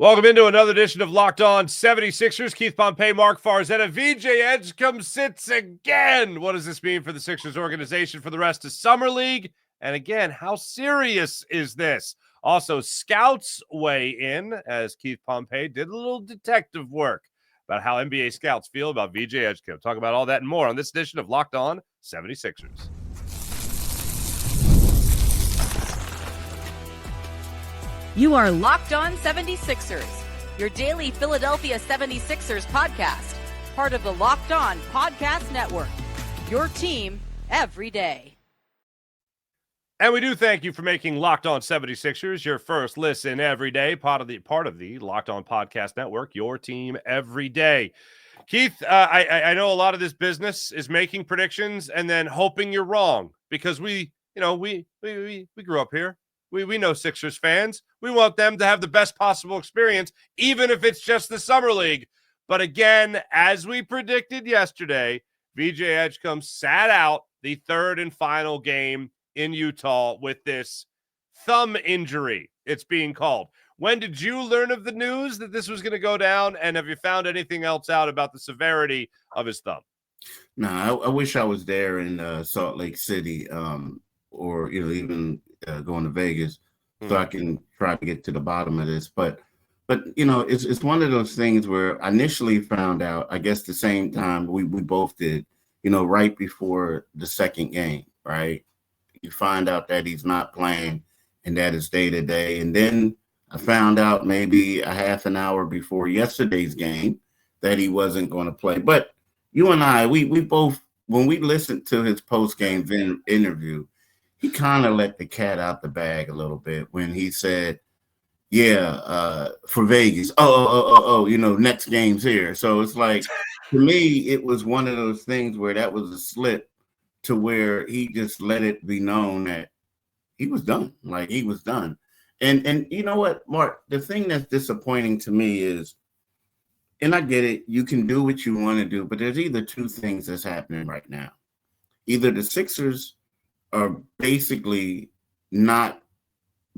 Welcome into another edition of Locked On 76ers. Keith Pompey, Marc Farzetta, VJ Edgecombe sits again. What does this mean for the Sixers organization for the rest of Summer League? And again, how serious is this? Also, scouts weigh in as Keith Pompey did a little detective work about how NBA scouts feel about VJ Edgecombe. Talk about all that and more on this edition of Locked On 76ers. You are Locked On 76ers, your daily Philadelphia 76ers podcast, part of the Locked On Podcast Network, your team every day. And we do thank you for making Locked On 76ers your first listen every day, part of the Locked On Podcast Network, your team every day. Keith, I know a lot of this business is making predictions and then hoping you're wrong because we grew up here. We know Sixers fans. We want them to have the best possible experience, even if it's just the Summer League. But again, as we predicted yesterday, VJ Edgecombe sat out the third and final game in Utah with this thumb injury, it's being called. When did you learn of the news that this was going to go down? And have you found anything else out about the severity of his thumb? No, I wish I was there in Salt Lake City or even going to Vegas so I can try to get to the bottom of this. But it's one of those things where I initially found out, I guess the same time we both did, right before the second game, right? You find out that he's not playing and that is day to day. And then I found out maybe a half an hour before yesterday's game that he wasn't going to play. But you and I, we both, when we listened to his post-game interview, he kind of let the cat out the bag a little bit when he said, for Vegas, next game's here. So it's like, to me, it was one of those things where that was a slip to where he just let it be known that he was done. Like, he was done. And you know what, Mark, the thing that's disappointing to me is, and I get it, you can do what you want to do, but there's either two things that's happening right now. Either the Sixers are basically not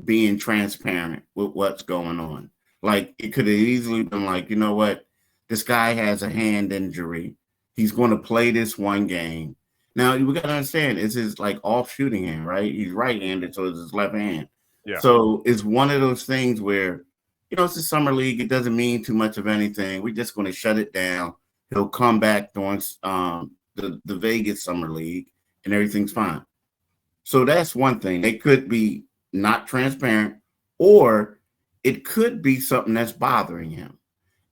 being transparent with what's going on. Like, it could have easily been like, you know what, this guy has a hand injury. He's going to play this one game. Now, we got to understand, it's his, off shooting hand, right? He's right-handed, so it's his left hand. Yeah. So it's one of those things where, it's the Summer League. It doesn't mean too much of anything. We're just going to shut it down. He'll come back during the Vegas Summer League, and everything's fine. So that's one thing. They could be not transparent, or it could be something that's bothering him.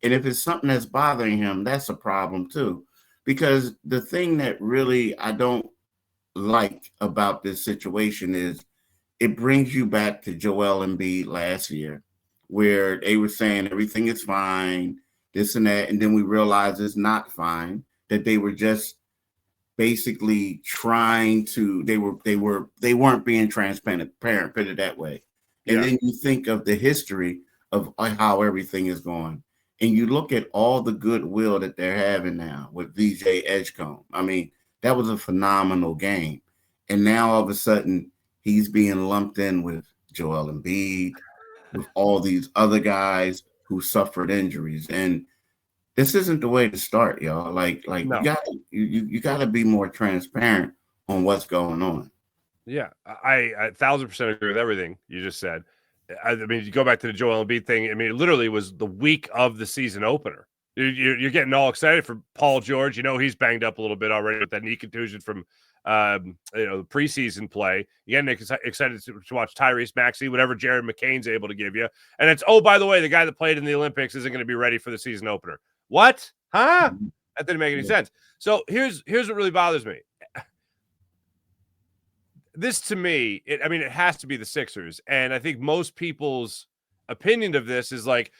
And if it's something that's bothering him, that's a problem too. Because the thing that really I don't like about this situation is it brings you back to Joel Embiid last year, where they were saying everything is fine, this and that, and then we realized it's not fine, that they were just basically trying to, they weren't being transparent, put it that way. And then you think of the history of how everything is going, and you look at all the goodwill that they're having now with VJ Edgecombe. I mean, that was a phenomenal game. And now all of a sudden he's being lumped in with Joel Embiid, with all these other guys who suffered injuries. And this isn't the way to start, y'all. No. You gotta be more transparent on what's going on. Yeah, I 1,000% agree with everything you just said. I mean, you go back to the Joel Embiid thing. I mean, it literally was the week of the season opener. You're getting all excited for Paul George. He's banged up a little bit already with that knee contusion from the preseason play. You're getting excited to watch Tyrese Maxey, whatever Jared McCain's able to give you. And it's, oh, by the way, the guy that played in the Olympics isn't going to be ready for the season opener. What? Huh? That didn't make any sense. So here's what really bothers me. This, to me, it has to be the Sixers. And I think most people's opinion of this is like,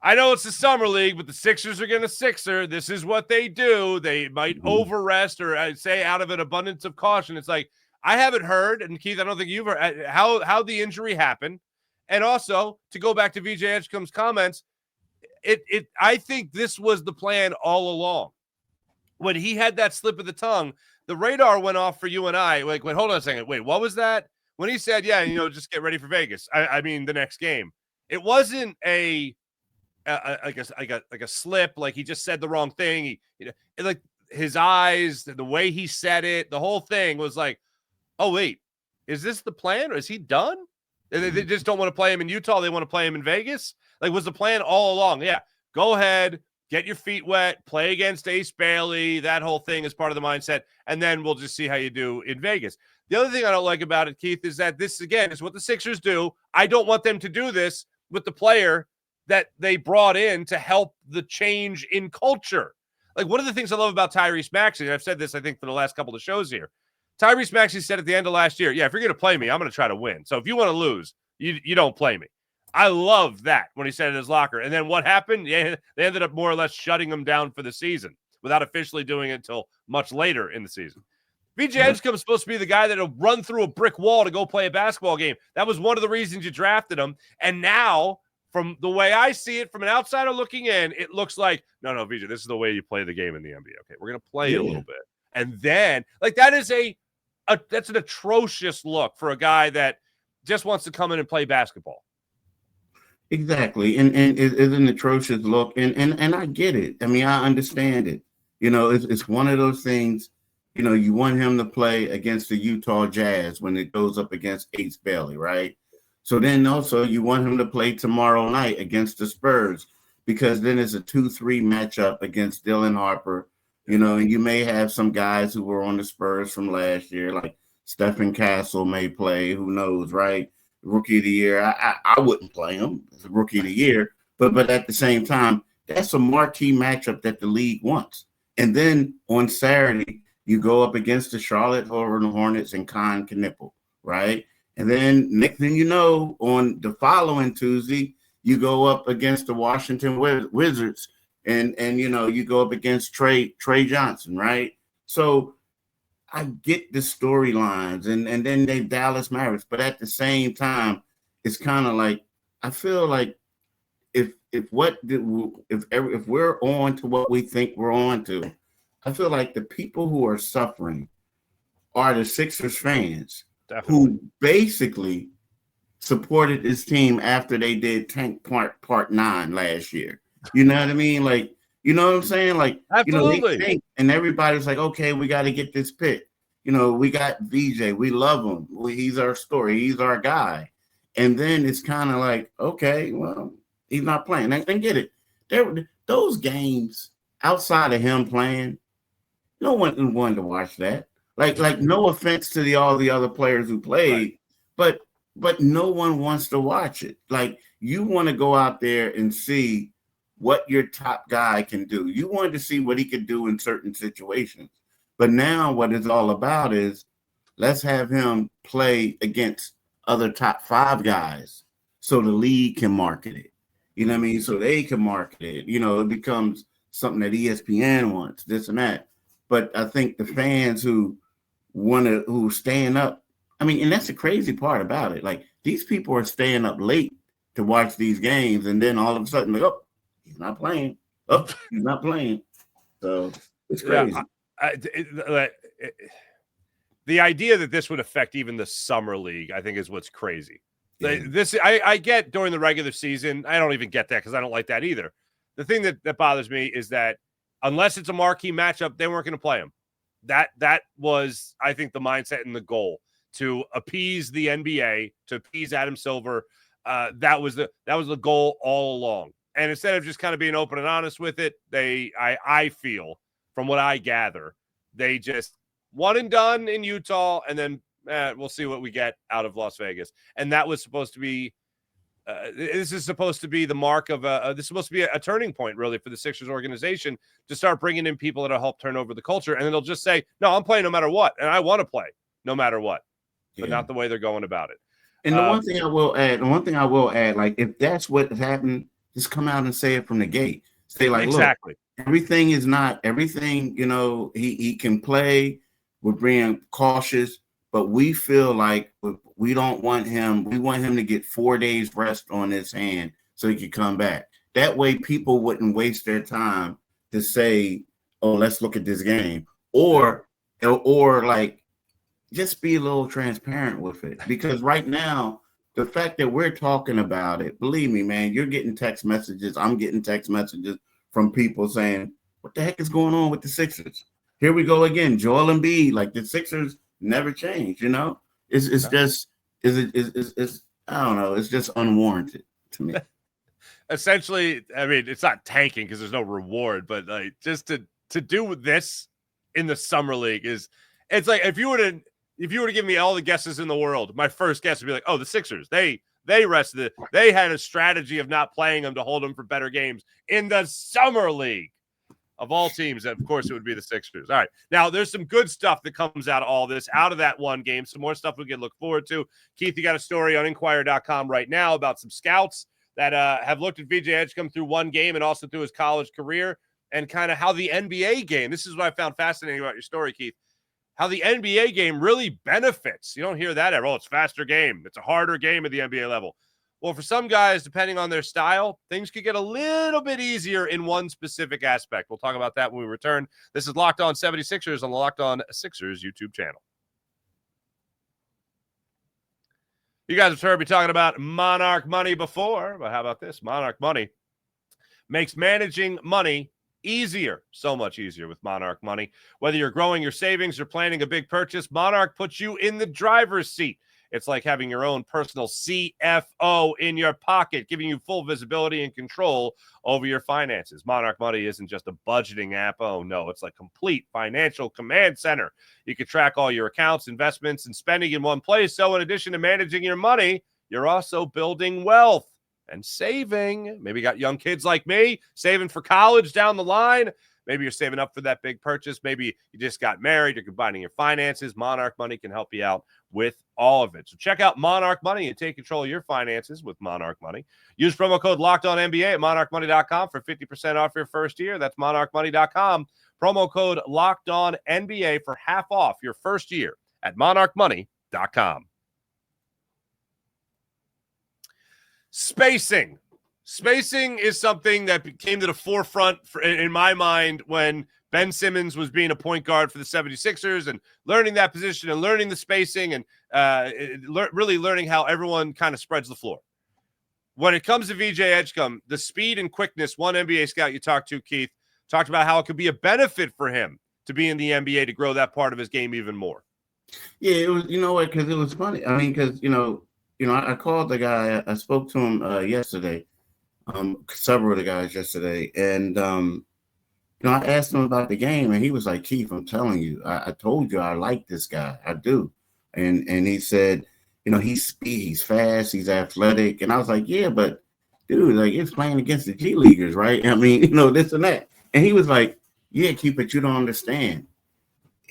I know it's the Summer League, but the Sixers are going to Sixer. This is what they do. They might overrest, or I'd say out of an abundance of caution. It's like, I haven't heard, and Keith, I don't think you've heard how the injury happened. And also, to go back to VJ Edgecombe's comments, I think this was the plan all along. When he had that slip of the tongue, the radar went off for you and I. Like, wait, hold on a second. Wait, what was that? When he said, just get ready for Vegas. I mean, the next game. It wasn't a a slip, like he just said the wrong thing. Like his eyes, the way he said it, the whole thing was like, oh wait, is this the plan, or is he done? They just don't want to play him in Utah. They want to play him in Vegas. Like, was the plan all along? Yeah, go ahead, get your feet wet, play against Ace Bailey. That whole thing is part of the mindset, and then we'll just see how you do in Vegas. The other thing I don't like about it, Keith, is that this, again, is what the Sixers do. I don't want them to do this with the player that they brought in to help the change in culture. Like, one of the things I love about Tyrese Maxey, and I've said this, I think, for the last couple of shows here, Tyrese Maxey said at the end of last year, yeah, if you're going to play me, I'm going to try to win. So if you want to lose, you don't play me. I love that when he said in his locker. And then what happened? Yeah, they ended up more or less shutting him down for the season without officially doing it until much later in the season. VJ Edgecombe is supposed to be the guy that'll run through a brick wall to go play a basketball game. That was one of the reasons you drafted him. And now, from the way I see it, from an outsider looking in, it looks like, no, VJ, this is the way you play the game in the NBA. Okay, we're going to play it a little bit. And then, like, that is that's an atrocious look for a guy that just wants to come in and play basketball. Exactly. And it's an atrocious look. And I get it. I mean, I understand it. It's one of those things, you want him to play against the Utah Jazz when it goes up against Ace Bailey, right? So then also you want him to play tomorrow night against the Spurs, because then it's a 2-3 matchup against Dylan Harper. And you may have some guys who were on the Spurs from last year, like Stephen Castle may play. Who knows, right? Rookie of the year. I wouldn't play him as a rookie of the year, but at the same time, that's a marquee matchup that the league wants. And then on Saturday, you go up against the Charlotte Hornets and Con Knipple, right? And then next thing you know, on the following Tuesday, you go up against the Washington Wizards. And you go up against Trey Johnson, right? So I get the storylines, and then they Dallas Mavericks, but at the same time, it's kind of like, I feel like if we're on to what we think we're on to, I feel like the people who are suffering are the Sixers fans. Definitely. Who basically supported this team after they did Tank Part 9 last year. You know what I mean? Like, you know what I'm saying? Like, absolutely. They think, and everybody's like, okay, we got to get this pick. We got VJ. We love him. He's our story. He's our guy. And then it's kind of like, okay, well, he's not playing. I get it. Those games outside of him playing, no one wanted to watch that. Like no offense to all the other players who played, right. but no one wants to watch it. Like, you want to go out there and see what your top guy can do. You wanted to see what he could do in certain situations. But now what it's all about is, let's have him play against other top 5 guys so the league can market it. You know what I mean? So they can market it. It becomes something that ESPN wants, this and that. But I think the fans who staying up, I mean, and that's the crazy part about it. Like, these people are staying up late to watch these games, and then all of a sudden, like, oh, he's not playing. Oh, he's not playing. So it's crazy. Yeah, the idea that this would affect even the summer league, I think, is what's crazy. Yeah. I get during the regular season. I don't even get that because I don't like that either. The thing that bothers me is that unless it's a marquee matchup, they weren't going to play him. That was, I think, the mindset and the goal, to appease the NBA, to appease Adam Silver. That was the goal all along. And instead of just kind of being open and honest with it, I feel, from what I gather, they just one and done in Utah, and then we'll see what we get out of Las Vegas. And that was supposed to be this is supposed to be the mark of this is supposed to be a turning point, really, for the Sixers organization, to start bringing in people that'll help turn over the culture. And then they'll just say, no, I'm playing no matter what. And I want to play no matter what, but not the way they're going about it. And the one thing I will add, like, if that's what happened, just come out and say it from the gate. Say, like, exactly. Look, everything, he can play. We're being cautious, but we feel like we don't want him. We want him to get 4 days rest on his hand so he can come back. That way people wouldn't waste their time to say, oh, let's look at this game. Or like, just be a little transparent with it. Because right now, the fact that we're talking about it, believe me, man, you're getting text messages. I'm getting text messages from people saying, what the heck is going on with the Sixers? Here we go again. Joel Embiid, like the Sixers never change, you know? It's just, I don't know. It's just unwarranted to me. Essentially, I mean, it's not tanking because there's no reward, but like just to do this in the summer league it's like if you were to give me all the guesses in the world, my first guess would be like, oh, the Sixers, they rested it. They had a strategy of not playing them to hold them for better games in the summer league. Of all teams, of course, it would be the Sixers. All right. Now, there's some good stuff that comes out of all this, out of that one game. Some more stuff we can look forward to. Keith, you got a story on Inquirer.com right now about some scouts that have looked at VJ Edgecombe through one game and also through his college career, and kind of how the NBA game, this is what I found fascinating about your story, Keith, how the NBA game really benefits. You don't hear that ever. Oh, it's a faster game. It's a harder game at the NBA level. Well, for some guys, depending on their style, things could get a little bit easier in one specific aspect. We'll talk about that when we return. This is Locked On 76ers on the Locked On Sixers YouTube channel. You guys have heard me talking about Monarch Money before, but how about this? Monarch Money makes managing money easier, so much easier with Monarch Money. Whether you're growing your savings or planning a big purchase, Monarch puts you in the driver's seat. It's like having your own personal CFO in your pocket, giving you full visibility and control over your finances. Monarch Money isn't just a budgeting app. Oh, no, it's like complete financial command center. You can track all your accounts, investments, and spending in one place. So in addition to managing your money, you're also building wealth and saving. Maybe you got young kids like me saving for college down the line. Maybe you're saving up for that big purchase. Maybe you just got married. You're combining your finances. Monarch Money can help you out with all of it. So check out Monarch Money and take control of your finances with Monarch Money. Use promo code LOCKEDONNBA at monarchmoney.com for 50% off your first year. That's monarchmoney.com. Promo code LOCKEDONNBA for half off your first year at monarchmoney.com. Spacing. Spacing is something that came to the forefront in my mind when Ben Simmons was being a point guard for the 76ers and learning that position and learning the spacing and really learning how everyone kind of spreads the floor. When it comes to VJ Edgecombe, the speed and quickness, one NBA scout you talked to, Keith, talked about how it could be a benefit for him to be in the NBA to grow that part of his game even more. Yeah, it was, you know what, because it was funny. I mean, because, I called the guy. I spoke to him yesterday. Several of the guys yesterday, and I asked him about the game, and he was like, Keith, I'm telling you, I told you I like this guy, I do. And he said, he's fast, he's athletic, and I was like, yeah, but dude, like, it's playing against the G Leaguers, right? I mean, this and that. And he was like, yeah, Keith, but you don't understand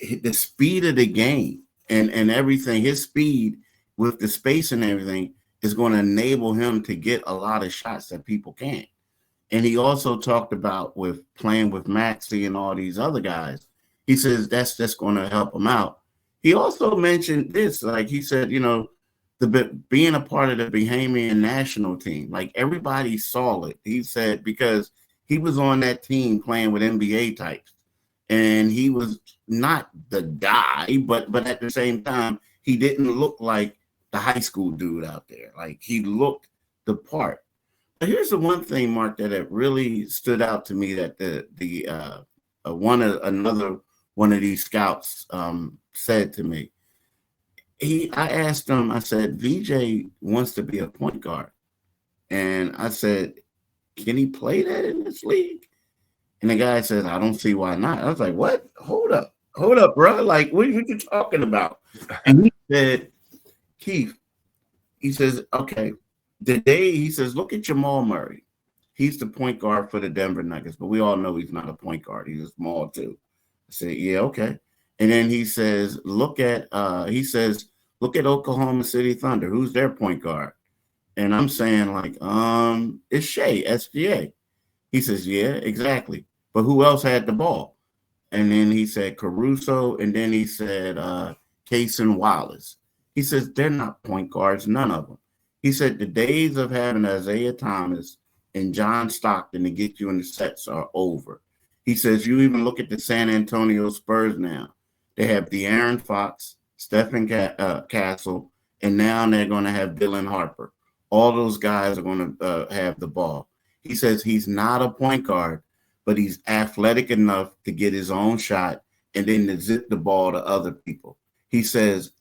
the speed of the game and everything. His speed with the space and everything is going to enable him to get a lot of shots that people can't. And he also talked about with playing with Maxey and all these other guys. He says that's just going to help him out. He also mentioned this, like he said, being a part of the Bahamian national team, like everybody saw it. He said because he was on that team playing with NBA types, and he was not the guy, but at the same time, he didn't look like the high school dude out there. Like he looked the part. But here's the one thing, Mark, that it really stood out to me that another one of these scouts said to me. I asked him, I said, VJ wants to be a point guard. And I said, can he play that in this league? And the guy says, I don't see why not. I was like, what? Hold up, bro. Like, what are you talking about? And he said, Keith, he says, okay, he says, look at Jamal Murray. He's the point guard for the Denver Nuggets, but we all know he's not a point guard. He's a small too. I said, yeah, okay. And then he says, look at Oklahoma City Thunder. Who's their point guard? And I'm saying like, it's Shea, SGA. He says, yeah, exactly. But who else had the ball? And then he said Caruso, and then he said Cason Wallace. He says, they're not point guards, none of them. He said, the days of having Isaiah Thomas and John Stockton to get you in the sets are over. He says, you even look at the San Antonio Spurs now. They have De'Aaron Fox, Stephen Castle, and now they're going to have Dylan Harper. All those guys are going to have the ball. He says he's not a point guard, but he's athletic enough to get his own shot and then to zip the ball to other people. He says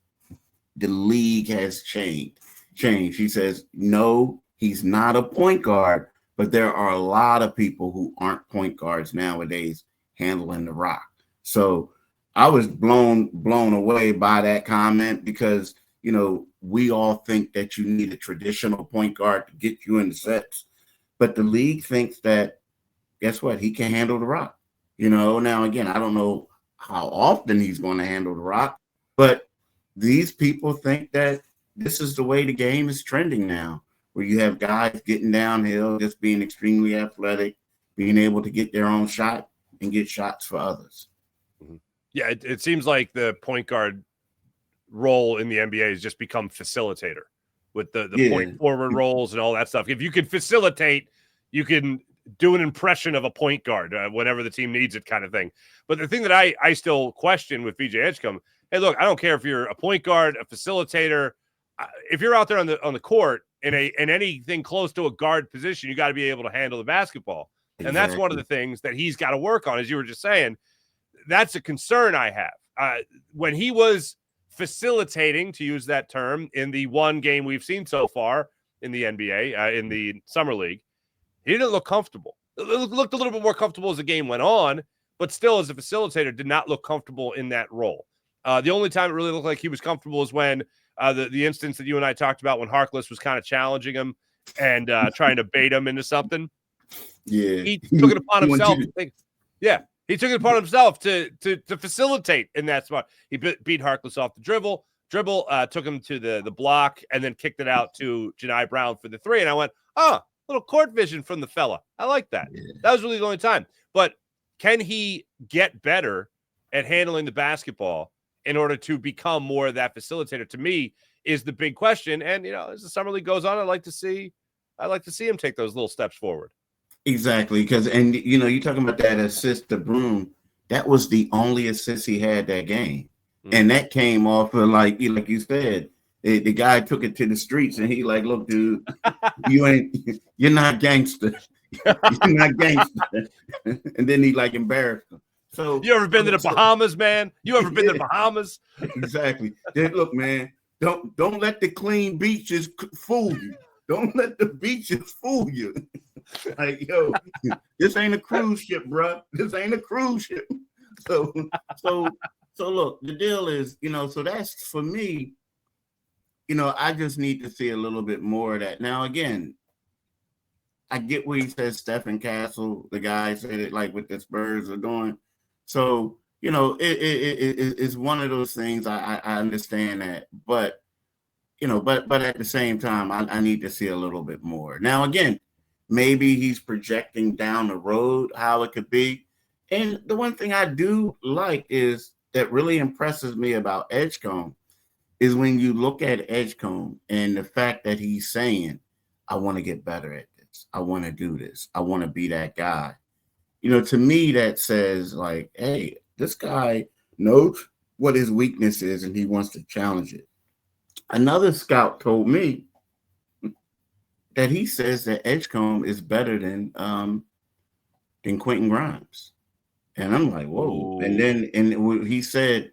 the league has changed. He says, no, he's not a point guard, but there are a lot of people who aren't point guards nowadays handling the rock. So I was blown away by that comment because, you know, we all think that you need a traditional point guard to get you in the sets. But the league thinks that, guess what? He can handle the rock. You know, now, again, I don't know how often he's going to handle the rock, but these people think that this is the way the game is trending now, where you have guys getting downhill, just being extremely athletic, being able to get their own shot and get shots for others. Yeah, it seems like the point guard role in the NBA has just become facilitator with the point forward roles and all that stuff. If you can facilitate, you can do an impression of a point guard whenever the team needs it, kind of thing. But the thing that I still question with VJ Edgecombe, hey, look, I don't care if you're a point guard, a facilitator. If you're out there on the court in anything close to a guard position, you got to be able to handle the basketball. Exactly. And that's one of the things that he's got to work on, as you were just saying. That's a concern I have. When he was facilitating, to use that term, in the one game we've seen so far in the NBA, in the Summer League, he didn't look comfortable. It looked a little bit more comfortable as the game went on, but still as a facilitator did not look comfortable in that role. The only time it really looked like he was comfortable is when the instance that you and I talked about when Harkless was kind of challenging him and trying to bait him into something. Yeah. He took it upon himself. He took it upon himself to facilitate in that spot. He beat Harkless off the dribble, took him to the block, and then kicked it out to Jani Brown for the three. And I went, little court vision from the fella. I like that. Yeah. That was really the only time. But can he get better at handling the basketball in order to become more of that facilitator? To me, is the big question. And, you know, as the Summer League goes on, I'd like to see him take those little steps forward. Exactly, because you know, you're talking about that assist to Broom. That was the only assist he had that game, and that came off of like you said, the guy took it to the streets, and he like, look, dude, you're not gangster, you're not gangster, and then he like embarrassed him. So you ever been to the Bahamas, man? You ever been to the Bahamas? Exactly. Then look, man, don't let the clean beaches fool you. Don't let the beaches fool you. Like, yo, this ain't a cruise ship, bro. This ain't a cruise ship. So look, the deal is, you know, so that's for me, you know, I just need to see a little bit more of that. Now, again, I get what he says, Stephen Castle, the guy said it like what the Spurs are doing. So, you know, it's one of those things. I understand that, but you know, but at the same time, I need to see a little bit more. Now, again, maybe he's projecting down the road how it could be. And the one thing I do like is that really impresses me about Edgecombe is when you look at Edgecombe and the fact that he's saying, I want to get better at this. I want to do this. I want to be that guy. You know, to me, that says like, hey, this guy knows what his weakness is and he wants to challenge it. Another scout told me that he says that Edgecombe is better than Quentin Grimes. And I'm like, whoa. Ooh. And then he said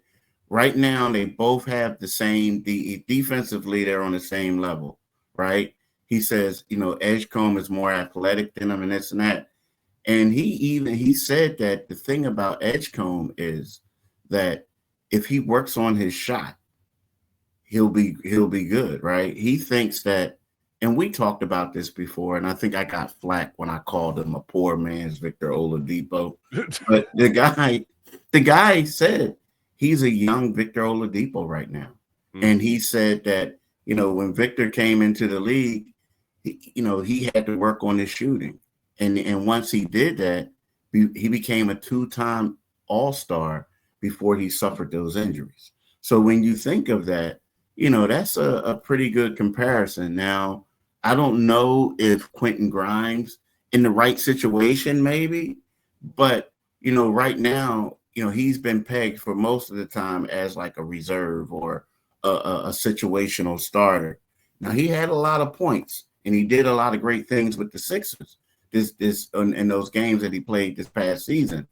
right now they both have the same defensively, they're on the same level, right? He says, you know, Edgecombe is more athletic than him and this and that. And he said that the thing about Edgecombe is that if he works on his shot, he'll be good, right? He thinks that, and we talked about this before, and I think I got flack when I called him a poor man's Victor Oladipo. But the guy said he's a young Victor Oladipo right now. Mm-hmm. And he said that, you know, when Victor came into the league, he had to work on his shooting. And once he did that, he became a 2-time All-Star before he suffered those injuries. So when you think of that, you know, that's a pretty good comparison. Now, I don't know if Quentin Grimes in the right situation, maybe, but, you know, right now, you know, he's been pegged for most of the time as like a reserve or a situational starter. Now he had a lot of points and he did a lot of great things with the Sixers in those games that he played this past season.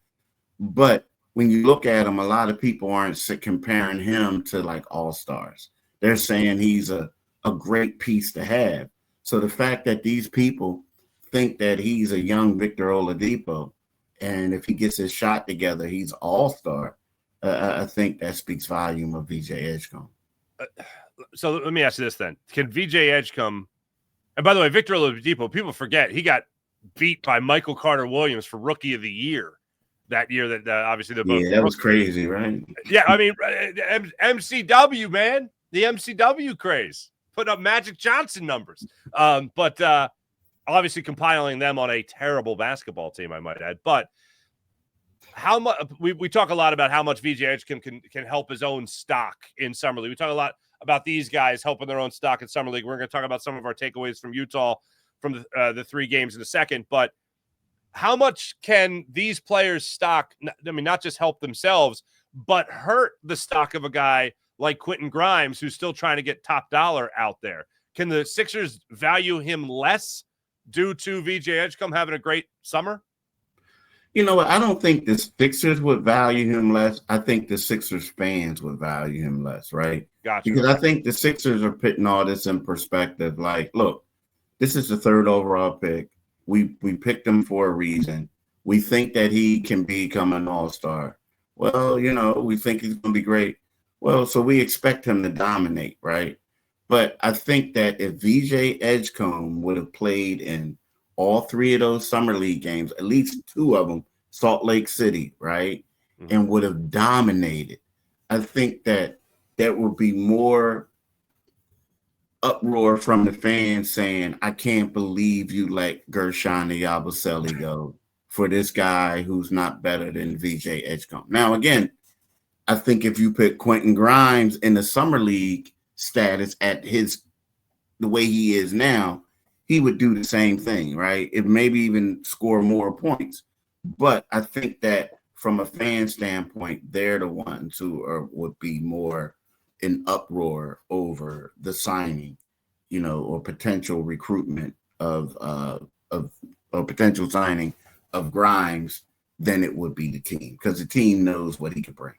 But when you look at him, a lot of people aren't comparing him to like all-stars. They're saying he's a great piece to have. So the fact that these people think that he's a young Victor Oladipo, and if he gets his shot together, he's all-star, I think that speaks volume of VJ Edgecombe. So let me ask you this then. Can VJ Edgecombe, and by the way, Victor Oladipo, people forget, he got beat by Michael Carter-Williams for Rookie of the Year that year that obviously they're both. Yeah, that was crazy, right? Yeah, I mean, MCW, man. The MCW craze. Putting up Magic Johnson numbers. But obviously compiling them on a terrible basketball team, I might add. But how much we talk a lot about how much VJ Edgecombe can help his own stock in Summer League. We talk a lot about these guys helping their own stock in Summer League. We're going to talk about some of our takeaways from Utah from the 3 games in a second. But how much can these players' stock, I mean, not just help themselves, but hurt the stock of a guy like Quentin Grimes, who's still trying to get top dollar out there? Can the Sixers value him less due to VJ Edgecombe having a great summer? You know what? I don't think the Sixers would value him less. I think the Sixers fans would value him less, right? Gotcha. Because I think the Sixers are putting all this in perspective. Like, look, this is the 3rd overall pick. We picked him for a reason. We think that he can become an all-star. Well, you know, we think he's going to be great. Well, so we expect him to dominate, right? But I think that if VJ Edgecombe would have played in all 3 of those Summer League games, at least 2 of them, Salt Lake City, right, and would have dominated, I think that there would be more uproar from the fans saying, I can't believe you let Gershon Yabusele go for this guy who's not better than VJ Edgecombe. Now, again, I think if you put Quentin Grimes in the Summer League status at the way he is now, he would do the same thing, right? It maybe even score more points. But I think that from a fan standpoint, they're the ones who would be more in uproar over the signing, you know, or potential recruitment of potential signing of Grimes than it would be the team, because the team knows what he could bring.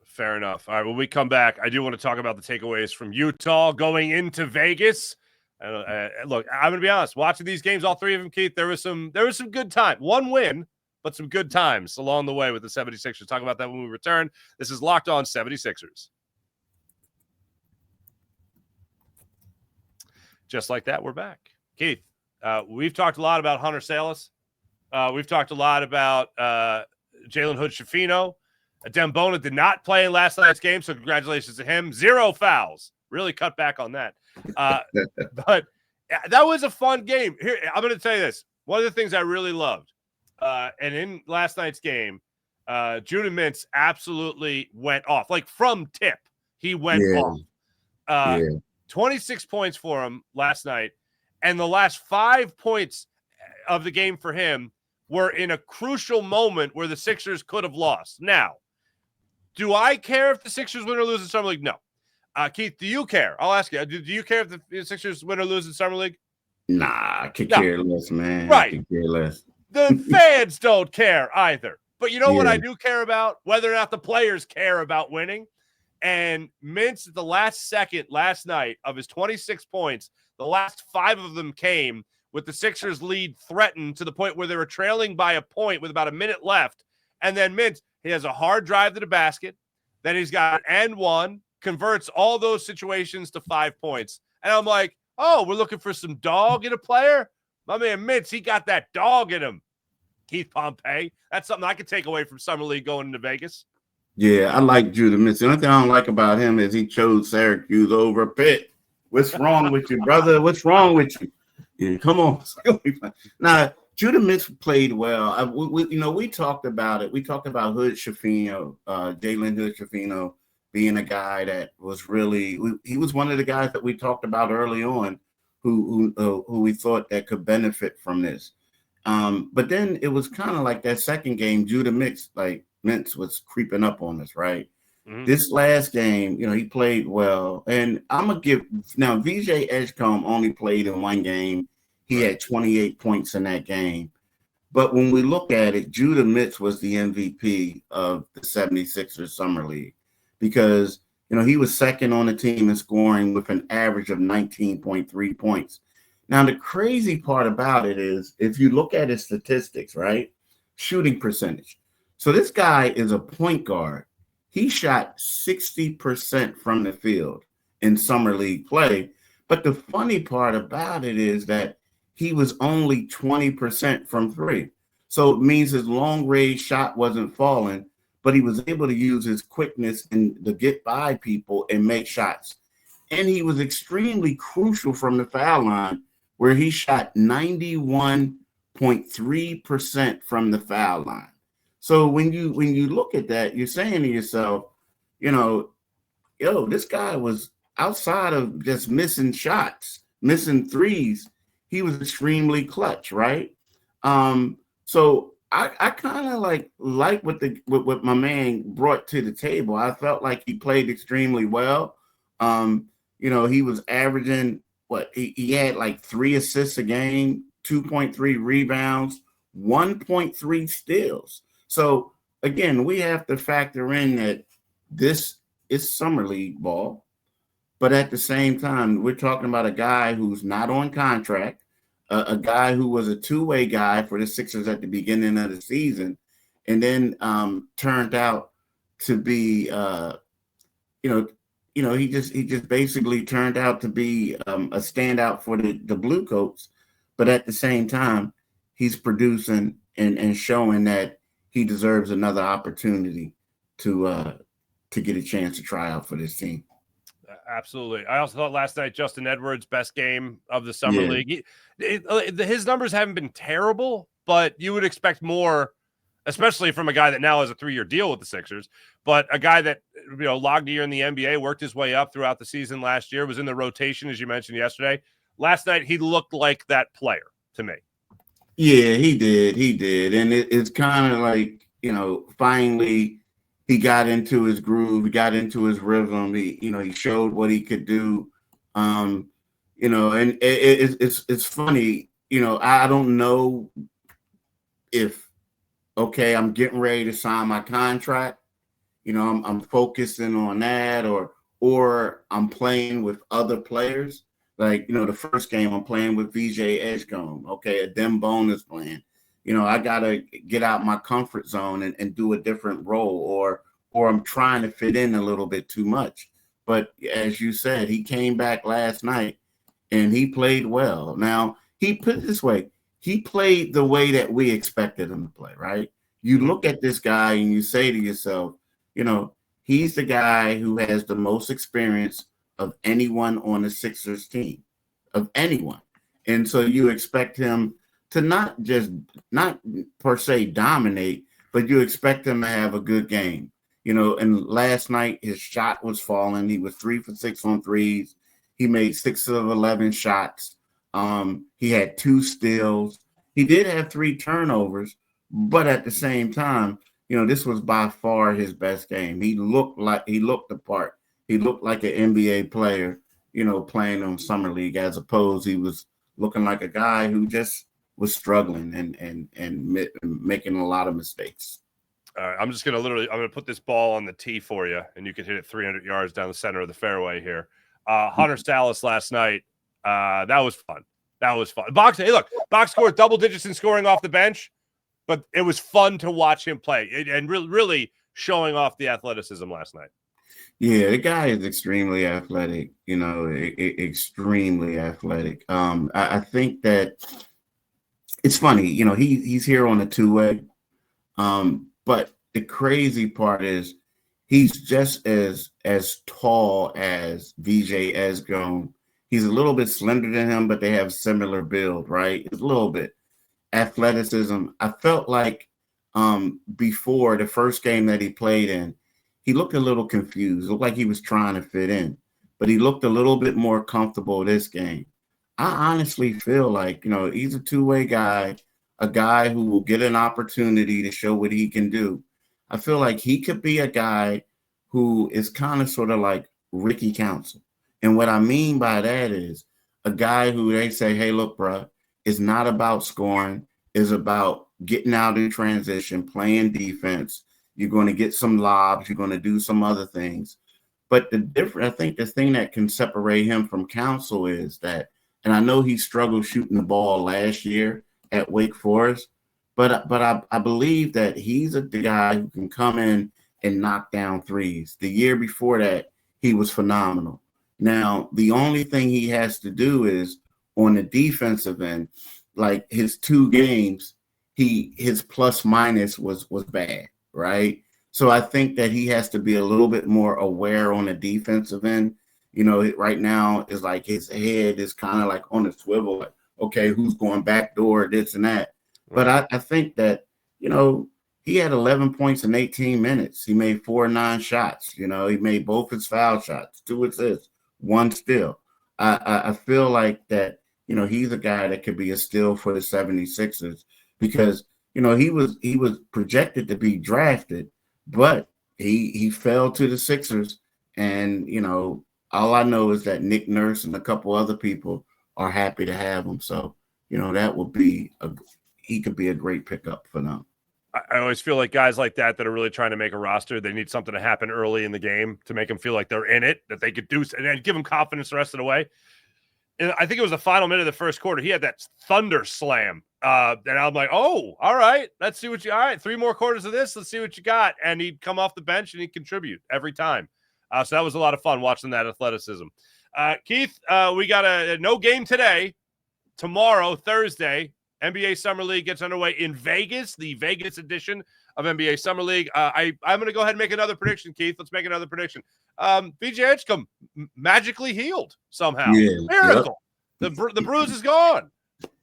Fair enough. All right, when we come back, I do want to talk about the takeaways from Utah going into Vegas. Look, I'm going to be honest. Watching these games, all 3 of them, Keith, there was some good time. 1 win, but some good times along the way with the 76ers. Talk about that when we return. This is Locked On 76ers. Just like that, we're back. Keith, we've talked a lot about Hunter Salas. We've talked a lot about Jalen Hood-Schifino. Dembona did not play in last night's game, so congratulations to him. 0 fouls. Really cut back on that. But that was a fun game. Here, I'm going to tell you this. One of the things I really loved, and in last night's game, Judah Mintz absolutely went off. Like from tip, he went off. 26 points for him last night, and the last 5 points of the game for him were in a crucial moment where the Sixers could have lost. Now, do I care if the Sixers win or lose in Summer League? No. Keith, do you care? I'll ask you. Do you care if the Sixers win or lose in Summer League? Nah, I could care less, man. Right. I could care less. The fans don't care either. But you know what I do care about? Whether or not the players care about winning. And Mintz at the last second last night of his 26 points, the last 5 of them came with the Sixers lead threatened to the point where they were trailing by a point with about a minute left. And then Mintz, he has a hard drive to the basket. Then he's got an N1, converts all those situations to 5 points. And I'm like, oh, we're looking for some dog in a player? My man Mintz, he got that dog in him. Keith Pompey. That's something I could take away from Summer League going into Vegas. Yeah, I like Judah Mintz. The only thing I don't like about him is he chose Syracuse over Pitt. What's wrong with you, brother? What's wrong with you? Yeah, come on. Now, Judah Mintz played well. We talked about it. We talked about Hood-Schifino, Jalen Hood-Schifino being a guy that was really – he was one of the guys that we talked about early on who we thought that could benefit from this. But then it was kind of like that second game, Judah Mintz was creeping up on us, right? This last game, he played well. And I'm going to give – now, VJ Edgecombe only played in one game. He had 28 points in that game. But when we look at it, Judah Mitch was the MVP of the 76ers Summer League because, he was second on the team in scoring with an average of 19.3 points. Now, the crazy part about it is if you look at his statistics, right, shooting percentage. So this guy is a point guard. He shot 60% from the field in Summer League play. But the funny part about it is that he was only 20% from three. So it means his long range shot wasn't falling, but he was able to use his quickness and to get by people and make shots. And he was extremely crucial from the foul line, where he shot 91.3% from the foul line. So when you look at that, you're saying to yourself, this guy was outside of just missing shots, missing threes. He was extremely clutch, right? So I kind of like what my man brought to the table. I felt like he played extremely well. He was averaging he had like 3 assists a game, 2.3 rebounds, 1.3 steals. So again, we have to factor in that this is Summer League ball, but at the same time, we're talking about a guy who's not on contract, a guy who was a two-way guy for the Sixers at the beginning of the season, and then turned out to be, he just basically turned out to be a standout for the Blue Coats, but at the same time, he's producing and showing that he deserves another opportunity to get a chance to try out for this team. Absolutely. I also thought last night Justin Edwards' best game of the Summer League. His numbers haven't been terrible, but you would expect more, especially from a guy that now has a 3-year deal with the Sixers, but a guy that logged a year in the NBA, worked his way up throughout the season last year, was in the rotation, as you mentioned yesterday. Last night, he looked like that player to me. Yeah, he did. And it's kind of like, finally he got into his groove, he got into his rhythm. He showed what he could do. And it's funny, I don't know if, okay, I'm getting ready to sign my contract. I'm focusing on that or I'm playing with other players. Like, the first game I'm playing with VJ Edgecombe, okay, a dim bonus plan. I got to get out my comfort zone and do a different role or I'm trying to fit in a little bit too much. But as you said, he came back last night and he played well. Now, he put it this way, he played the way that we expected him to play, right? You look at this guy and you say to yourself, he's the guy who has the most experience of anyone on the Sixers team, of anyone. And so you expect him to not per se dominate, but you expect him to have a good game. And last night his shot was falling. He was 3 for 6 on threes. He made 6 of 11 shots. He had 2 steals. He did have 3 turnovers, but at the same time, this was by far his best game. He looked the part. He looked like an NBA player, playing on Summer League, as opposed he was looking like a guy who just was struggling and making a lot of mistakes. All right, I'm going to put this ball on the tee for you, and you can hit it 300 yards down the center of the fairway here. Hunter Salas last night, that was fun. Box scored double digits in scoring off the bench, but it was fun to watch him play and really showing off the athleticism last night. Yeah, the guy is extremely athletic, extremely athletic. I think that it's funny, he's here on a 2-way. But the crazy part is he's just as tall as VJ Edgecombe. He's a little bit slender than him, but they have similar build, right? It's a little bit athleticism. I felt like before the first game that he played in, he looked a little confused. It looked like he was trying to fit in, but he looked a little bit more comfortable this game. I honestly feel like, he's a 2-way guy, a guy who will get an opportunity to show what he can do. I feel like he could be a guy who is kind of sort of like Ricky Council. And what I mean by that is a guy who they say, hey, look, bro, it's not about scoring. It's about getting out in transition, playing defense. You're going to get some lobs. You're going to do some other things. But I think the thing that can separate him from Council is that, and I know he struggled shooting the ball last year at Wake Forest, but I believe that he's the guy who can come in and knock down threes. The year before that, he was phenomenal. Now, the only thing he has to do is on the defensive end, like his 2 games, his plus minus was bad, right? So I think that he has to be a little bit more aware on the defensive end. You know, right now is like his head is kind of like on a swivel, like, okay, who's going backdoor, this and that. Right. But I think that, you know, he had 11 points in 18 minutes. He made 4 9 shots. You know, he made both his foul shots, 2 assists, 1 steal. I feel like that, you know, he's a guy that could be a steal for the 76ers because, you know, he was projected to be drafted, but he fell to the Sixers. And, you know, all I know is that Nick Nurse and a couple other people are happy to have him. So, you know, that would be he could be a great pickup for them. I always feel like guys like that are really trying to make a roster, they need something to happen early in the game to make them feel like they're in it, that they could do, and give them confidence the rest of the way. And I think it was the final minute of the first quarter. He had that thunder slam. And I'm like, oh, all right, let's see what all right, 3 more quarters of this. Let's see what you got. And he'd come off the bench and he'd contribute every time. So that was a lot of fun watching that athleticism. Keith, we got no game today. Tomorrow, Thursday, NBA Summer League gets underway in Vegas, the Vegas edition of NBA Summer League. I'm going to go ahead and make another prediction, Keith. Let's make another prediction. VJ Edgecombe magically healed somehow. Yeah, Miracle. Yep. The bruise is gone.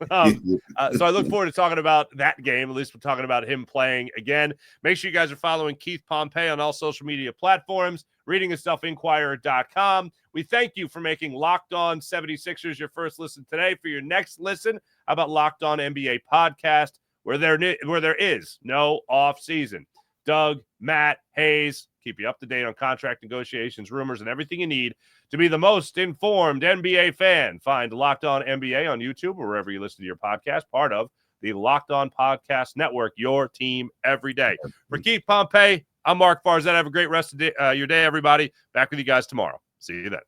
So I look forward to talking about that game. At least we're talking about him playing again. Make sure you guys are following Keith Pompey on all social media platforms, reading his stuff, Inquirer.com. We thank you for making Locked On 76ers your first listen today. For your next listen, how about Locked On NBA podcast, where there is no off season. Doug, Matt, Hayes, keep you up to date on contract negotiations, rumors, and everything you need to be the most informed NBA fan. Find Locked On NBA on YouTube or wherever you listen to your podcast, part of the Locked On Podcast Network, your team every day. For Keith Pompey, I'm Marc Farzetta. Have a great rest of your day, everybody. Back with you guys tomorrow. See you then.